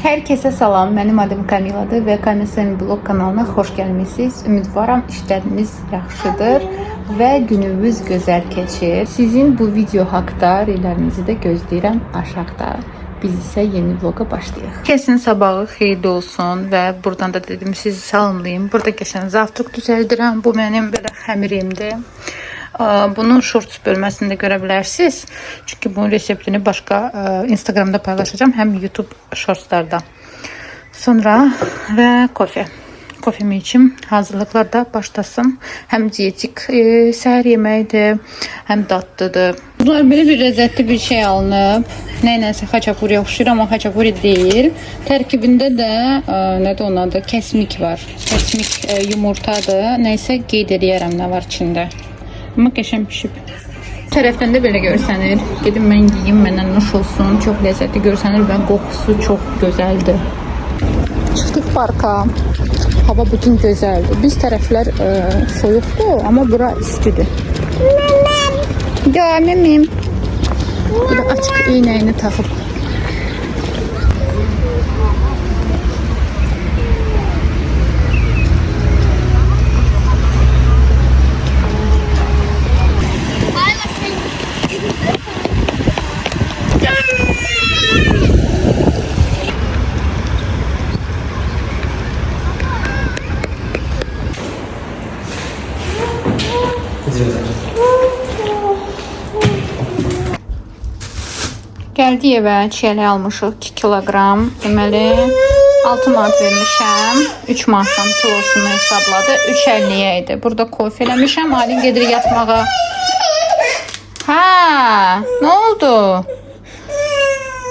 Herkese salam, mənim adım Kamiladır və Kamil Blog kanalına xoş gəlmisiniz. Ümidvaram işləriniz yaxşıdır və gününüz gözəl keçir. Sizin bu video haqda rəylərinizi də gözləyirəm aşağıda. Biz isə yeni vloga başlayaq. Kəsin sabahı xeyirli olsun və buradan da dedim sizi salamlayayım. Burada keçən zavtraq düzəldirəm. Bu mənim belə xəmirimdir. Bunun shorts bölməsində görə bilərsiniz. Çünki bunun reseptini başqa Instagramda paylaşacağım, həm YouTube shortslarda. Sonra və kofe. Kofemi içim, hazırlıqlar da başlasın. Həm dietik səhər yeməyidir, həm dadlıdır. Bunlar belə bir ləzzətli bir şey alınıb. Nəyləsə xaçapuriyə oxşuyur, amma xaçapuri deyil. Tərkibində də nədir onun adı? Kəsmik var. Kəsmik yumurtadır. Nəysə qeyd edərəm nə var içində. Amma qəşəng pişib. Tərəfdən də belə görsənir. Gedim mən yeyim, məndən nuş olsun. Çox ləzzətli görsənir və qoxusu çox gözəldir. Çıxdıq parka. Hava bütün gözəldir. Biz tərəflər soyuqdur, amma bura istidir. Ya memim. Bir də açıq iynəyini taxıb. Gəldi evə çiyəli almışıq 2 kilogram. Deməli 6 manat vermişəm. 3 manatdan kilosunu hesabladı. 3.50-yə idi. Burada kofe eləmişəm. Alim gedir yatmağa. Ha, nə oldu?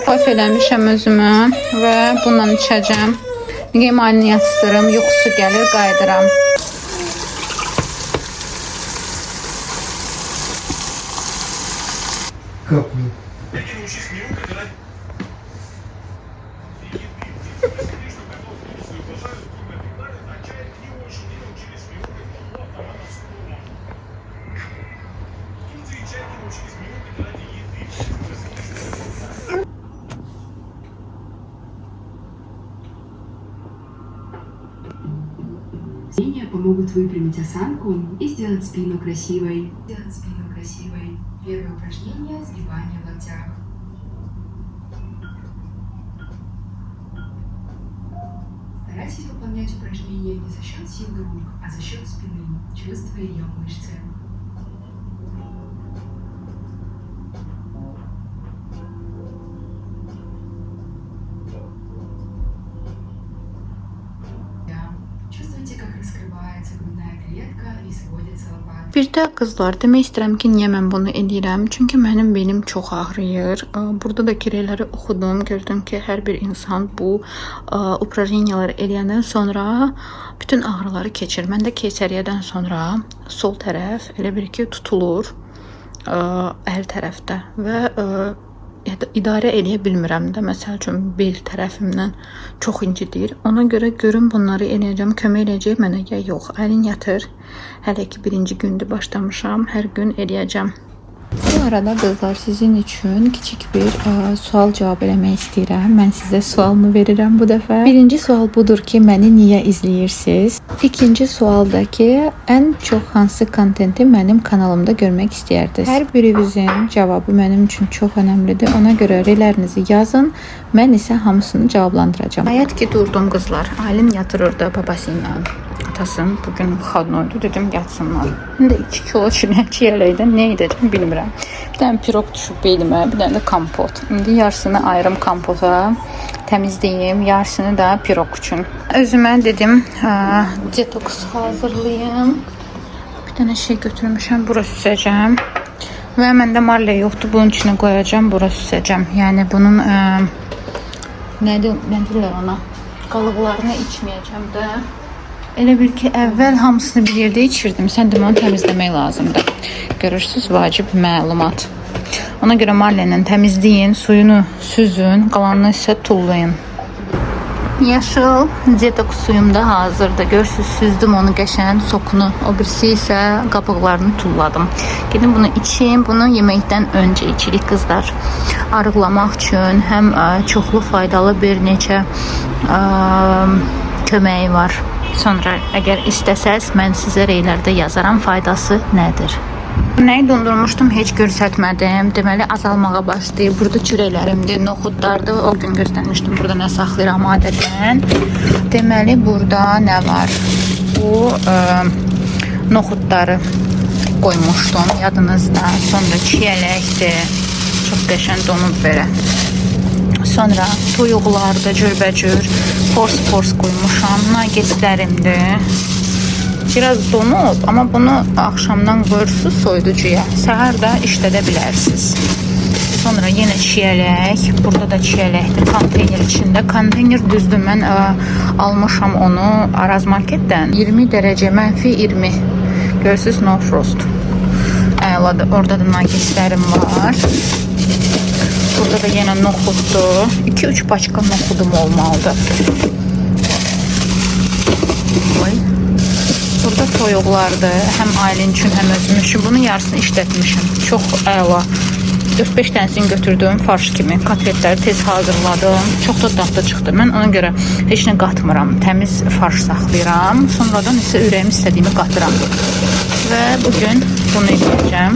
Kofe eləmişəm özümə və bundan içəcəm. Yem halini yatsırım. Yuxusu gəlir, qayıdıram. Kapı. Помогут выпрямить осанку и сделать спину красивой. Первое упражнение – сгибание в локтях. Старайтесь выполнять упражнения не за счет силы рук, а за счет спины, чувствуя ее мышцы. Чувствуйте, как раскрывается грудная клетка и сводится лопатки. Bir də qızlar, demək istəyirəm ki, niyə mən bunu edirəm? Çünki mənim belim çox ağrıyır. Burada da kirələri oxudum, gördüm ki, hər bir insan bu uprajeniyaları eləyəndən sonra bütün ağrıları keçir. Məndə keysəriyyədən sonra sol tərəf elə bir ki tutulur əl tərəfdə və idarə eləyə bilmirəm də. Məsəl üçün bel tərəfimdən çox incidir. Ona görə görüm bunları eləyəcəm, kömək eləyəcək mənə ya yox. Əlin yatır. Hələ ki birinci gündür başlamışam. Hər gün eləyəcəm. Bu arada qızlar, sizin üçün kiçik bir sual cavab eləmək istəyirəm. Mən sizə sualımı verirəm bu dəfə. Birinci sual budur ki, məni niyə izləyirsiniz? İkinci sual da ki, ən çox hansı kontenti mənim kanalımda görmək istəyirdiniz? Hər birinizin cavabı mənim üçün çox önəmlidir. Ona görə rəylərinizi yazın. Mən isə hamısını cavablandıracağam. Nəhayət ki, durdum qızlar. Alim yatırırdı babası ilə. Atasım bugün xadnoydu, dedim yatsınlar. İndi 2 kilo çilək yeləkdən nə edəcəm bilmirəm. Bir dənə pirog düşüb belimə, bir dənə də kompot. İndi yarısını ayırım kompota, təmizləyim, yarısını da pirog üçün. Özümə dedim detoks hazırlayım. Bir dənə şey götürmüşəm, bura süzəcəm. Və məndə marlə yoxdur, bunun içine qoyacağım, bura süzəcəm. Yəni bunun nə deyirlər ona? Qalıqlarını içməyəcəm də. Elə bil ki, əvvəl hamısını bir yerdə içirdim. Sən də onu təmizləmək lazımdır. Görürsünüz, vacib məlumat. Ona görə marlə ilə təmizləyin, suyunu süzün, qalanını isə tullayın. Yaşıl detoks suyum da hazırdır. Görürsünüz, süzdüm onu qəşəng sokunu. O birisi isə qabıqlarını tulladım. Gedin bunu içeyim. Bunu yeməkdən öncə içirik qızlar. Arıqlamaq üçün həm çoxlu faydalı bir neçə köməyi var. Sonra əgər istəsəz mən sizə reylərdə yazaram faydası nədir. Nəyi dondurmuşdum, heç göstərmədim. Deməli azalmağa başlayıb. Burada çörəklərimdir, noxudlardır. O gün göstərmişdim. Burada nə saxlayıram adətən. Deməli burada nə var? Bu noxudları qoymuşdum yadınızda. Sonra çiyələkdir. Çox qəşəng donub belə. Sonra toyuqlarda cürbəcür pors qoymuşam. Nagetslərimdir. Biraz donub, amma bunu axşamdan qoyursunuz soyuducuya. Səhər də işlədə bilərsiniz. Sonra yenə çiyələk. Burada da çiyələkdir konteyner içində. Konteyner düzdür, mən almışam onu Araz marketdən. 20 dərəcə, -20. Görürsünüz, no frost. Əladır. Orada da nagetslərim var. Burada da yenə noxuddur. 2-3 paçka noxudum olmalıdır. Burada toyuqlardır. Həm ailən üçün, həm özüm üçün. Bunun yarısını işlətmişim. Çox əla. 4-5 dənəsini götürdüm farş kimi. Kotletləri tez hazırladım. Çox da dadlı çıxdı. Mən ona görə heç nə qatmıram. Təmiz farş saxlayıram. Sonradan isə ürəyim istədiyimi qatıram. Və bugün bunu edəcəm.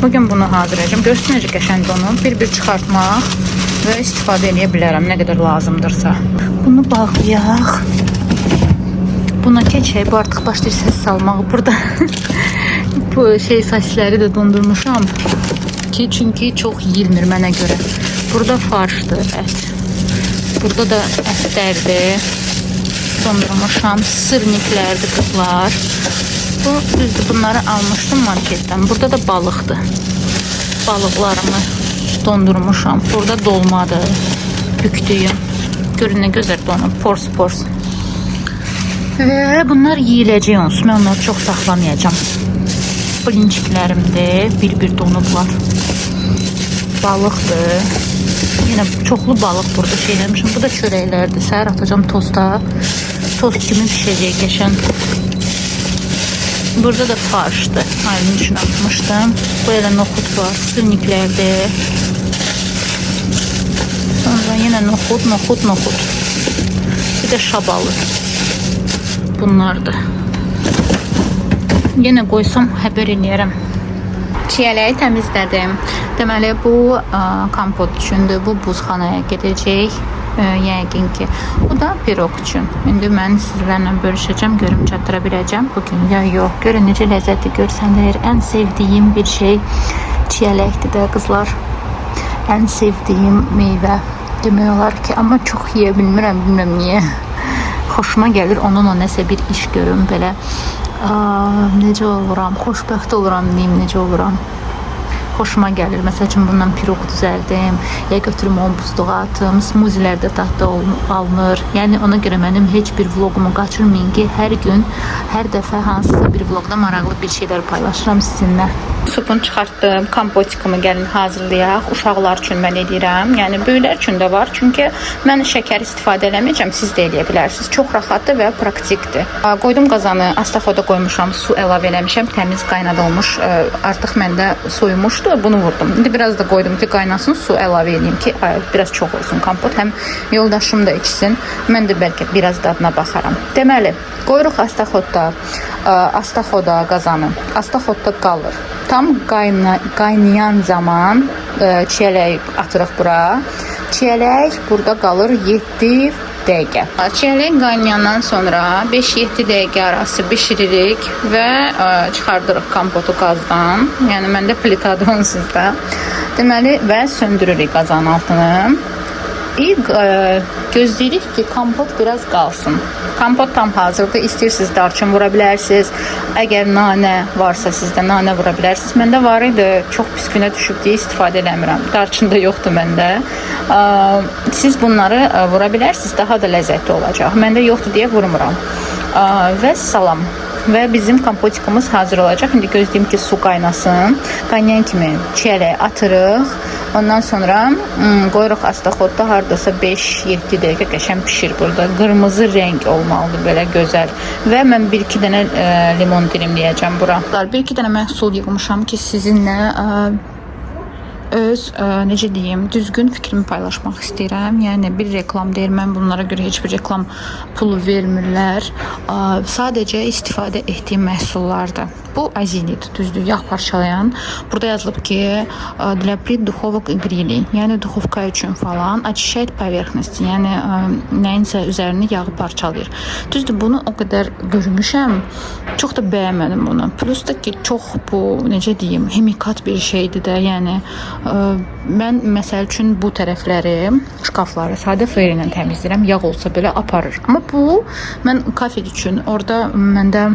Bugün bunu hazırlayacağım. Görsün necə qəşəng donub. Bir çıxartmaq və istifadə edə bilərəm nə qədər lazımdırsa. Bunu bağlayaq. Buna keçək. Bu artıq başlayır səs salmağı. Burada bu saçları da dondurmuşam ki, çünki çox yiyilmir mənə görə. Burada farşdır, ət. Burada da ətlərdir. Dondurmuşam. Sırniklərdir qızlar. Bu düzdür, bunları almışdım marketdən. Burada da balıqdır. Balıqlarımı dondurmuşam. Burada dolmadır. Bükdüyüm. Görün nə gözəl donub. Pors. Və bunlar yiyiləcək olsun. Mən onları çox saxlamayacağım. Blinçiklərimdir. Bir donublar. Balıqdır. Yenə çoxlu balıq burada eləmişim. Bu da çörəklərdir. Səhər atacağım tosta. Tost kimi pişəcək qəşəng. Burada da farşdır. Ailəm üçün atmışdım. Bu elə noxud var. Sırniklərdir. Sonra yenə noxud. Bir də şabalı. Bunlardır. Yenə qoysam xəbər eləyərəm. Çiyələyi təmizlədim. Deməli bu kompot üçündür. Bu buzxanaya gedəcək. Yəqin ki. Bu da pirog üçün. İndi mən sizlərlə bölüşəcəm. Görüm çatdıra biləcəm bugün ya yox. Görün necə ləzzətli görsənir. Ən sevdiyim bir şey çiyələkdir də qızlar. Ən sevdiyim meyvə demək olar ki. Amma çox yeyə bilmirəm niyə. Xoşuma gəlir onunla nəsə bir iş görüm belə. Necə oluram, xoşbəxt oluram deyim, necə oluram. Xoşuma gəlir. Məsəl üçün bundan pirog düzəldim. Ya götürüm onu buzluğa atım. Smuzilər də dadlı alınır. Yəni ona görə mənim heç bir vlogumu qaçırmayın ki, hər gün, hər dəfə hansısa bir vlogda maraqlı bir şeylər paylaşıram sizinlə. Supunu çıxartdım. Kompotikimi gəlin hazırlayaq. Uşaqlar üçün mən edirəm. Yəni böyüklər üçün də var. Çünki mən şəkər istifadə eləməyəcəm. Siz də eləyə bilərsiniz. Çox rahatdır və praktikdir. Qoydum qazanı. Astaxoda qoymuşam. Su əlavə eləmişəm. Təmiz qaynadılmış. Artıq məndə soyumuşdu. Bunu vurdum. İndi biraz da qoydum ki, qaynasın. Su əlavə edeyim ki, biraz çox olsun kompot. Həm yoldaşım da içsin. Mən də bəlkə biraz dadına baxaram. Deməli, qoyuruq astaxoda qazanı. Astaxodda qalır. Tam qaynayan zaman çiyələk atırıq bura. Çiyələk burada qalır 7 dəqiqə. Çiyələk qaynayandan sonra 5-7 dəqiqə arası bişiririk və çıxardırıq kompotu qazdan. Yəni məndə plitadır onsuz da. Deməli və söndürürük qazanın altını. Gözləyirik ki, kompot biraz qalsın. Kompot tam hazırdır. İstəyirsiniz darçın vura bilərsiniz. Əgər nanə varsa sizdə nanə vura bilərsiniz. Məndə var idi. Çox pis günə düşüb deyə istifadə eləmirəm. Darçın da yoxdur məndə. Siz bunları vura bilərsiniz. Daha da ləzzətli olacaq. Məndə yoxdur deyə vurmuram. Və salam. Və bizim kompotikimiz hazır olacaq. İndi gözləyim ki, su qaynasın. Qaynayan kimi çiyələyi atırıq. Ondan sonra qoyuruq astaxodda hardasa 5-7 dəqiqə qəşəng pişir burada. Qırmızı rəng olmalıdır, belə gözəl. Və mən 1-2 dənə limon dilimləyəcəm bura. 1-2 dənə məhsul yığmışam ki, sizinlə öz necə deyim, düzgün fikrimi paylaşmaq istəyirəm. Yəni bir reklam deyil, mən bunlara görə heç bir reklam pulu vermirlər. Sadəcə istifadə etdiyim məhsullardır. Bu azilit, düzdür, yağ parçalayan. Burada yazılıb ki, для преддуховок и грилей, yəni duxovka üçün falan, очищает поверхность, yəni nəyinsə üzərini yağı parçalayır. Düzdür, bunu o qədər görmüşəm, çox da bəyənmədim bunu. Plus da ki, çox bu, necə deyim, ximikat bir şeydir də, yəni mən məsəl üçün bu tərəfləri, şkafları sadə feyr ilə təmizləyirəm, yağ olsa belə aparır. Amma bu, mən kafe üçün, orada məndə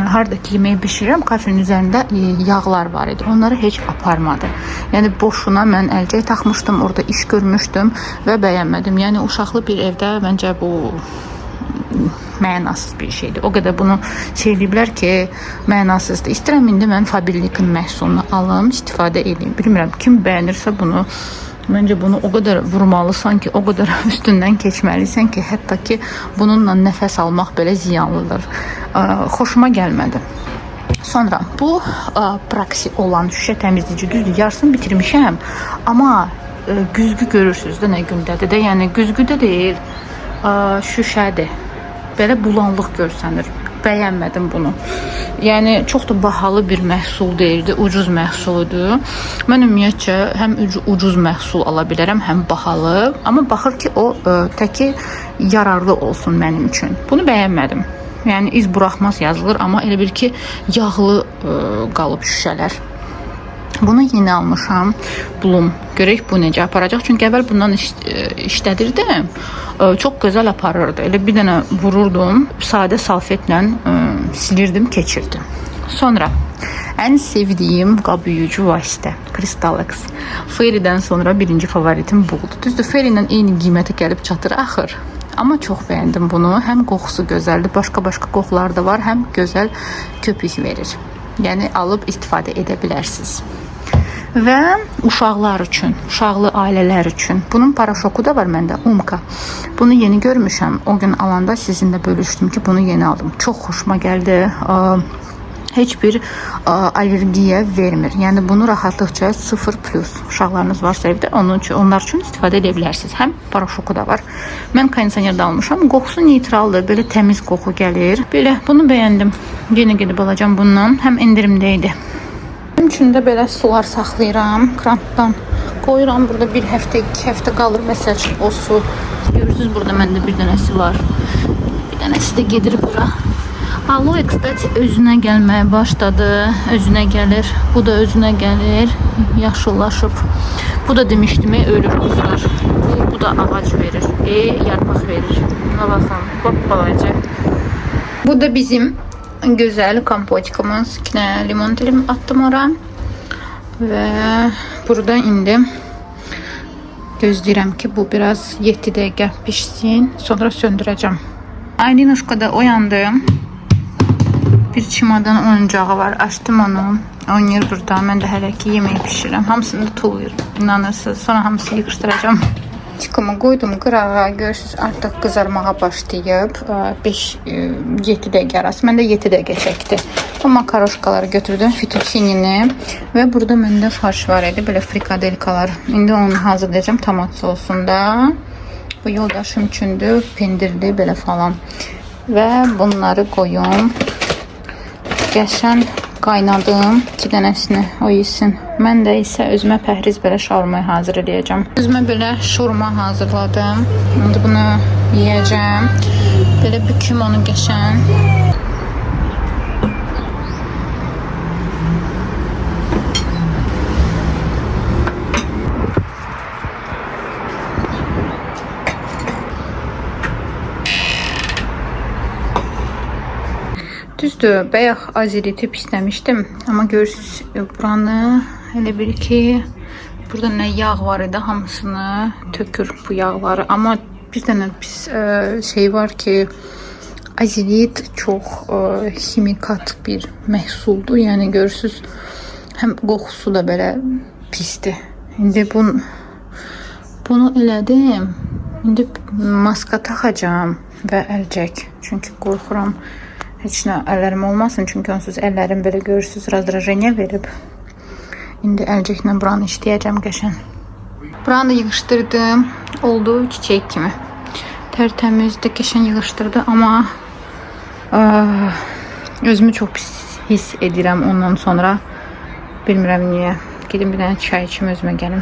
hardakı yeməyi bişirirəm, kafenin üzərində yağlar var idi. Onları heç aparmadı. Yəni boşuna mən əlcək taxmışdım, orada iş görmüşdüm və bəyənmədim. Yəni uşaqlı bir evdə məncə bu mənasız bir şeydir. O qədər bunu söyləyiblər ki, mənasızdır. İstəyirəm indi mən Faberlic'in məhsulunu alım, istifadə edeyim. Bilmirəm, kim bəyənirsə bunu, məncə bunu o qədər vurmalısan ki, o qədər üstündən keçməlisən ki, hətta ki, bununla nəfəs almaq belə ziyanlıdır. Xoşuma gəlmədi. Sonra bu praksi olan şüşə təmizləyici, düzdür, yarısını bitirmişəm. Amma güzgü görürsünüz də nə gündədir də, yəni güzgüdə deyil, şüşədir. Belə bulanlıq görsənir. Bəyənmədim bunu. Yəni çox da bahalı bir məhsul deyildi, ucuz məhsuldur. Mən ümumiyyətcə həm ucuz məhsul ala bilərəm, həm bahalı. Amma baxır ki, o təki yararlı olsun mənim üçün. Bunu bəyənmədim. Yəni iz buraxmaz yazılır, amma elə bir ki, yağlı qalıb şüşələr. Bunu yeni almışam. Blum. Görək bu necə aparacaq. Çünki əvvəl bundan işlədirdim. Çox gözəl aparırdı. Elə bir dənə vururdum. Sadə salfetlə silirdim, keçirdim. Sonra ən sevdiyim qab yuyucu vasitə. Crystalex. Fairy'dən sonra birinci favoritim budur. Düzdür, Fairy ilə eyni qiymətə gəlib çatır axır. Amma çox bəyəndim bunu. Həm qoxusu gözəldir, başqa qoxular da var, həm gözəl köpük verir. Yəni alıb istifadə edə bilərsiniz. Və uşaqlar üçün, uşaqlı ailələr üçün. Bunun paraşoku da var məndə, Umka. Bunu yeni görmüşəm. O gün alanda sizinlə bölüşdüm ki, bunu yeni aldım. Çox xoşuma gəldi. Heç bir allergiya vermir. Yəni bunu rahatlıqca 0+ uşaqlarınız varsa evdə onlar üçün istifadə edə bilərsiniz. Həm paraşoku da var. Mən kondisionerdə almışam. Qoxusu neytraldır. Belə təmiz qoxu gəlir. Belə bunu bəyəndim. Yenə gedib alacağam bundan. Həm endirimdə idi. Mənim üçün də belə sular saxlayıram. Krampdan qoyuram. Burada bir həftə, 2 həftə qalır. Məsəl üçün o su. Görürsünüz, burada məndə bir dənəsi var. Bir dənəsi də gedir bura. Aloe, kstati, özünə gəlməyə başladı. Özünə gəlir. Bu da özünə gəlir. Yaşıllaşıb. Bu da demişdim, ölür qızlar. Bu da ağac verir. Yarpaq verir. Buna baxın. Balaca. Bu da bizim gözəl kompotikamız. 2 dənə limon dilim attım ora. Və burada indi gözləyirəm ki, bu biraz 7 dəqiqə pişsin. Sonra söndürəcəm. Aylinuşka da oyandım. Bir çimadan oyuncağı var. Açdım onu. Oynayır burada. Mən də hələ ki yeməyi pişirirəm. Hamısını da tuluyur. İnanırsınız. Sonra hamısını yığışdıracağım. Tikamı qoydum qırağa. Görürsünüz, artıq qızarmağa başlayıb. 5-7 dəqiqə arası. Məndə 7 dəqiqə çəkdi. Bu makaroşkaları götürdüm. Fettuccinini. Və burada məndə farş var idi. Belə frikadelkalar. İndi onu hazırlayacağım tomat sosunda. Bu yoldaşım üçündür. Pendirli belə falan. Və bunları qoyum. Qəşən qaynadım 2 dənəsini o yesin. Mən də isə özümə pəhriz belə şaurma hazır edəcəm. Özümə belə şaurma hazırladım. İndi bunu yeyəcəm. Belə büküm onu qəşən. Düzdür, bayaq aziliti pisləmişdim. Amma görürsünüz, buranı elə bir ki, burada nə yağ var idi, hamısını tökür bu yağları. Amma bir dənə pis şey var ki, azilit çox ximikat bir məhsuldur. Yəni görürsünüz, həm qoxusu da belə pisdir. İndi bunu elədim. İndi maska taxacağam və əlcək. Çünki qorxuram heç nə əllərim olmasın. Çünki onsuz əllərim belə görürsüz razdражение verib. İndi əlcəklə buranı işləyəcəm qəşən. Buranı da yığışdırdım. Oldu çiçək kimi. Tərtəmiz də qəşən yığışdırdı, amma özümü çox pis hiss edirəm ondan sonra. Bilmirəm niyə. Gedim bir dənə çay içim, özümə gəlim.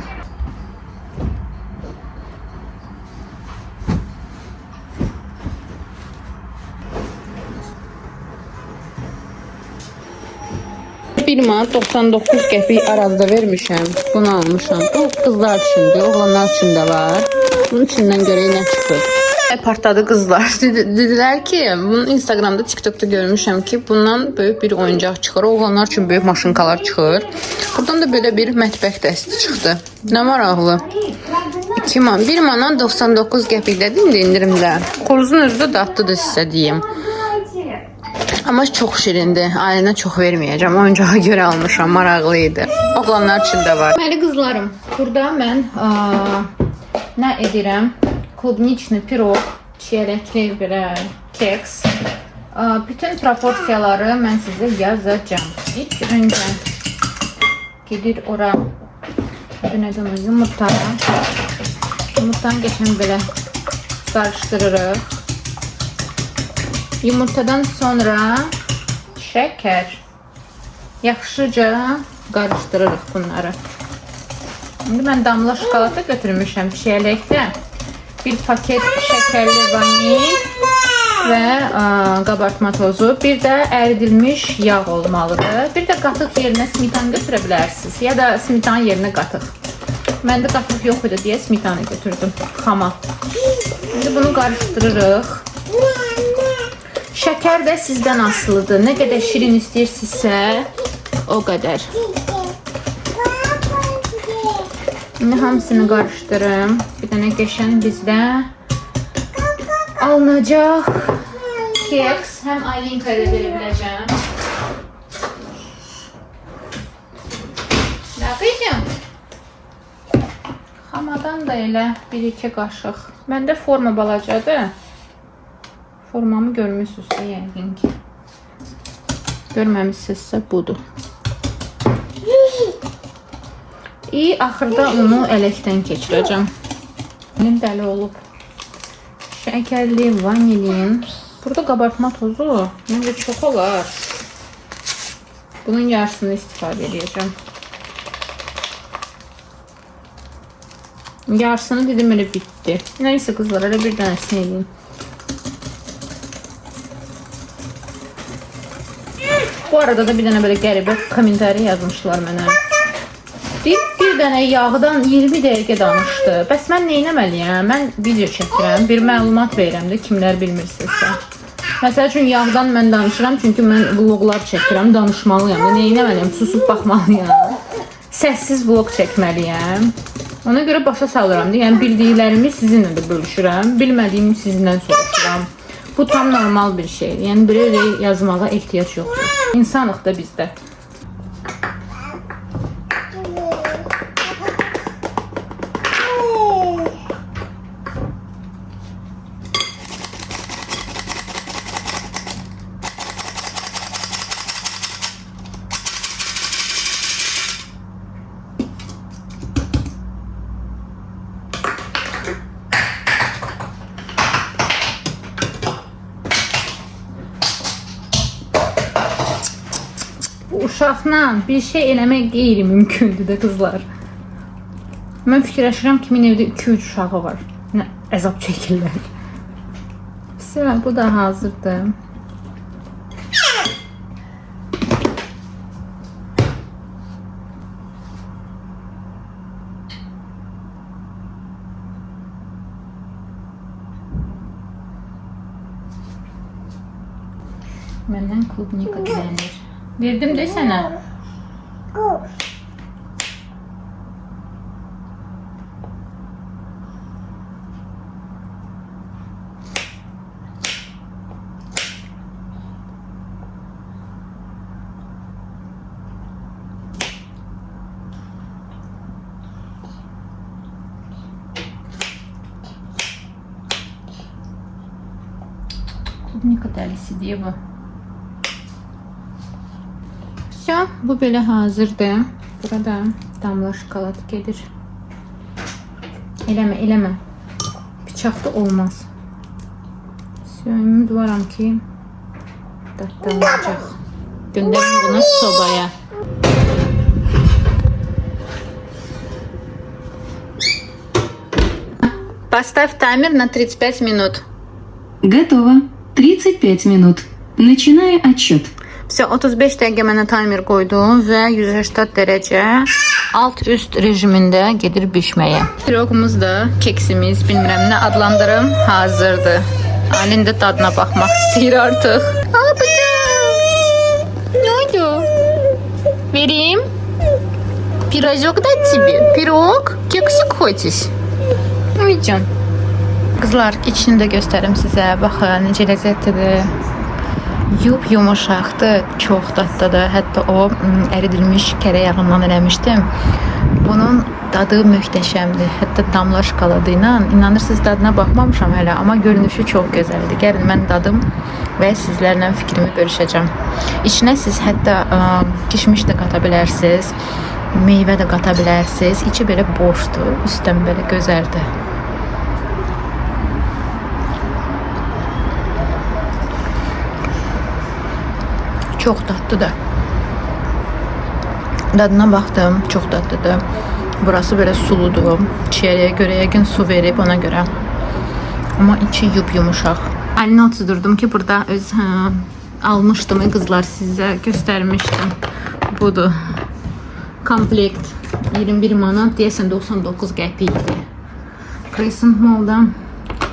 Bir manat 99 qəpik arazda vermişəm. Bunu almışam. Bu qızlar üçündür, oğlanlar üçün də var. Bunun içindən görək nə çıxır. Partladı qızlar. Dedilər ki, bunu Instagramda, TikTokda görmüşəm ki, bundan böyük bir oyuncaq çıxır. Oğlanlar üçün böyük maşınkalar çıxır. Buradan da belə bir mətbəx dəsti çıxdı. Nə maraqlı. 2 manat, 1 manat 99 qəpikdədir indi indirimdə. Xoruzun özü də dadlıdır sizə deyim. Amma çox şirindir. Ailəyə çox verməyəcəm. Oyuncağa görə almışam. Maraqlı idi. Oğlanlar üçün də var. Deməli qızlarım, burada mən nə edirəm? Klubniçli pirog, çiyələkli belə keks. Bütün proporsiyaları mən sizə yazacağam. İlk öncə gedir ora yumurta. Yumurtanı qəşəng belə qarışdırırıq. Yumurtadan sonra şeker. Yaxşıca qarışdırırıq bunları. Şimdi mən damla şokolata götürmüşəm çiyələkdə. Bir paket şekerli vanil və qabartma tozu. Bir də əridilmiş yağ olmalıdır. Bir də qatıq yerinə smetan götürə bilərsiniz. Ya da smetan yerinə qatıq. Məndə qatıq yox idi deyə smetanı götürdüm. Xama. Şimdi bunu qarışdırırıq. Şəkər də sizdən asılıdır. Nə qədər şirin istəyirsinizsə, o qədər. İndi hamısını qarışdırım. Bir dənə qəşəng bizdə alınacaq keks. Həm Aylinkaya da verə biləcəm. Dəqiqəm. Xamadan da elə 1-2 qaşıq. Məndə forma balacadır. Formamı görmüşsünüzsə yəqin ki. Görməmişsinizsə budur. Axırda onu ələkdən keçirəcəm. Benim dəli olub. Şəkərli, vanilin. Burada qabartma tozu məncə çox olar. Bunun yarısını istifadə edəcəm. Yarısını dedim elə bitdi. Nəysə qızlar, elə bir dənəsini edeyim. Bu arada da bir dənə belə qəribə kommentari yazmışlar mənə. Bir dənə yağdan 20 dəqiqə danışdı. Bəs mən nə etməliyəm? Mən video çəkirəm, bir məlumat verirəm də kimlər bilmirsinizsə. Məsəl üçün yağdan mən danışıram, çünki mən vloglar çəkirəm, danışmalıyam. Nə etməliyəm? Susub baxmalıyam. Səssiz vlog çəkməliyəm. Ona görə başa salıram. Yəni bildiklərimi sizinlə də bölüşürəm, bilmədiyimi sizdən soruşuram. Bu tam normal bir şey. Yəni belə yazmağa ehtiyac yoxdur. İnsanıq da bizdə. Uşaqla bir şey eləmək qeyri-mümkündür də qızlar. Mən fikirləşirəm kimin evdə 2-3 uşağı var. Nə əzab çəkirlər. Bu da hazırdır. Məndən klubnika dilənir. Verdim desənə. Klubnika dəlisi deyə bu. Все, bu belə hazırdır. Burada damla şokolad gedir. Eləmə. Bıçaqda olmaz. Ümid varam ki dadlı olacaq. Göndərim bunu sobaya. Поставь таймер на 35 минут. Готово. 35 минут. Начинай отсчет. Все, 35 dəqiqə mənə timer qoydum və 180 dərəcə alt-üst rejimində gedir bişməyə. Pirogumuz da, keksimiz, bilmirəm nə adlandırım, hazırdır. Alin də dadına baxmaq istəyir artıq. Abicim! Ne oldu? Vereyim? Пирожок дать тебе? Пирог? Keksik хочешь? Uyucun. Qızlar, içini də göstərim sizə. Baxın, necə ləzzətlidir. Yumuşaqdır, çox dadlıdır. Hətta o əridilmiş kərə yağından eləmişdim. Bunun dadı möhtəşəmdir. Hətta damla şokoladı ilə. İnanırsınız, dadına baxmamışam hələ, amma görünüşü çox gözəldir. Gəlin mən dadım və sizlərlə fikrimi bölüşəcəm. İçinə siz hətta kişmiş də qata bilərsiniz, meyvə də qata bilərsiniz. İçi belə boşdur, üstdən belə gözəldir. Çox dadlıdır. Dadına baxdım, çox dadlıdır. Burası belə suludur. Çiyəliyə görə yəqin su verib ona görə. Amma içi yumuşaq. Əlinə oturdum ki, burada öz almışdım qızlar, sizə göstərmişdim. Budur. Komplekt 21 manat, deyəsən 99 qəpikdir. Crescent Mall'dan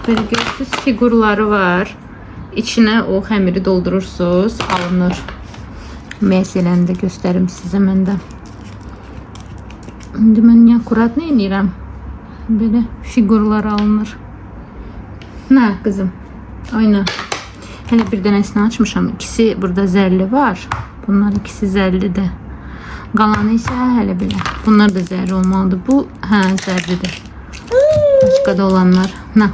belə görürsünüz, figurları var. İçinə o xəmiri doldurursunuz, alınır. Məsələni də göstərim sizə mən də. İndi mən akurat nə edirəm? Belə figurlar alınır. Nə qızım? Oyna. Hələ bir dənəsini açmışam. İkisi burada zərli var. Bunlar ikisi zərlidir. Qalanı isə hələ belə. Bunlar da zərli olmalıdır. Bu, zərlidir. Başqa da olanlar. Nə?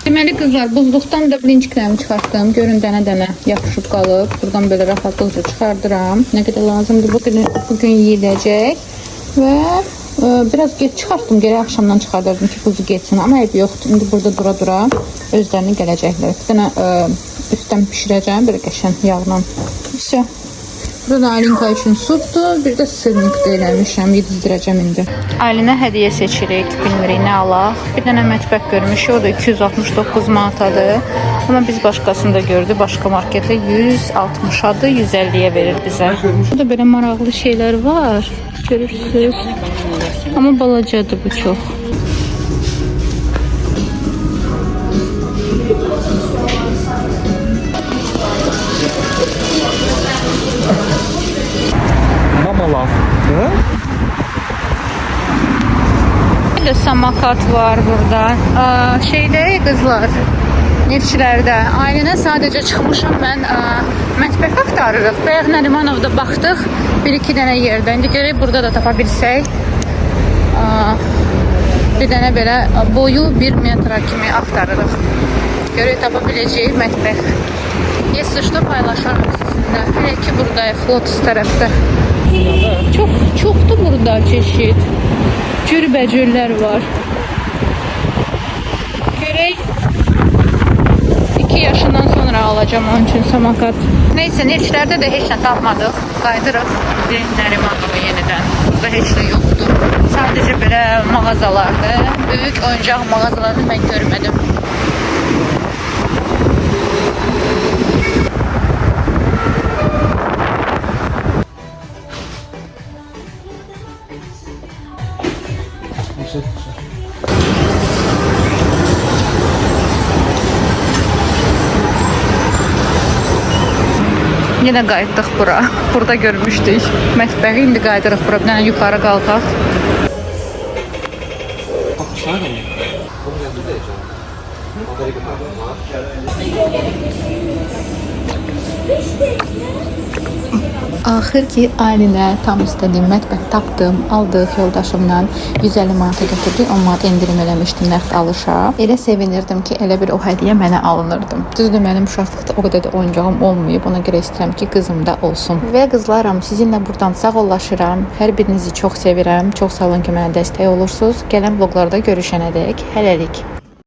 Deməli qızlar, buzluqdan da blinçiklərimi çıxartdım. Görün dənə-dənə yapışıb qalıb. Buradan belə rahatlıqca çıxardıram. Nə qədər lazımdır bugün yeyiləcək. Və biraz geç çıxartdım. Geri axşamdan çıxardardım ki, buzu geçsin. Amma ev yoxdur. İndi burada dura-dura özlərini gələcəklər. Bir dənə üstdən pişirəcəm. Belə qəşən yağla. İşte. Burada Alinka üçün supdur. Bir də sırnıqda eləmişəm. Yedizdirəcəm indi. Alinə hədiyyə seçirik. Bilmirik nə alaq. Bir dənə mətbəx görmüşük. O da 269 manatadır. Amma biz başqasını da gördük. Başqa marketdə 160-adır. 150-yə verir bizə. Burada belə maraqlı şeylər var. Görürsünüz. Amma balacadır bu çox. Böyle samakat var burada. Şeydə qızlar, Neftçilərdə. Ailəyə sadəcə çıxmışam mən. Mətbəx axtarırıq. Bayaq Nərimanovda baxdıq. Bir-iki dənə yerdə. İndi görək burada da tapa bilsək. Bir dənə belə boyu 1 metra kimi axtarırıq. Görək tapa biləcəyik mətbəx. Если что, paylaşarım sizinlə. Hələ ki buradayıq, Lotus tərəfdə. Çoxdur burada çeşid. Cürbəcürlər var. Görək 2 yaşından sonra alacağım onun üçün samakat. Neyse, Neftçilərdə də heç nə tapmadıq. Qaydırıq Nərimanova yenidən. Burada heç nə yoxdur. Sadəcə belə mağazalardır. Böyük oyuncaq mağazalarını mən görmədim. Yenə qayıtdıq bura. Burada görmüşdük mətbəxi. İndi qayıdırıq bura. Bir dənə yuxarı qalxaq. Axır ki ailə tam istədiyim mətbəx tapdım. Aldıq yoldaşımdan 150 manata götürdük. 10 manat endirim eləmişdim nəqd alışa. Elə sevinirdim ki, elə bir o hədiyyə mənə alınırdı. Düzdür, mənim uşaqlıqda o qədər də oyuncağım olmayıb. Ona görə istəyirəm ki, qızımda olsun. Və qızlarım, sizinlə buradan sağollaşıram. Hər birinizi çox sevirəm. Çox sağ olun ki, mənə dəstək olursunuz. Gələn vloqlarda görüşənədək hələlik.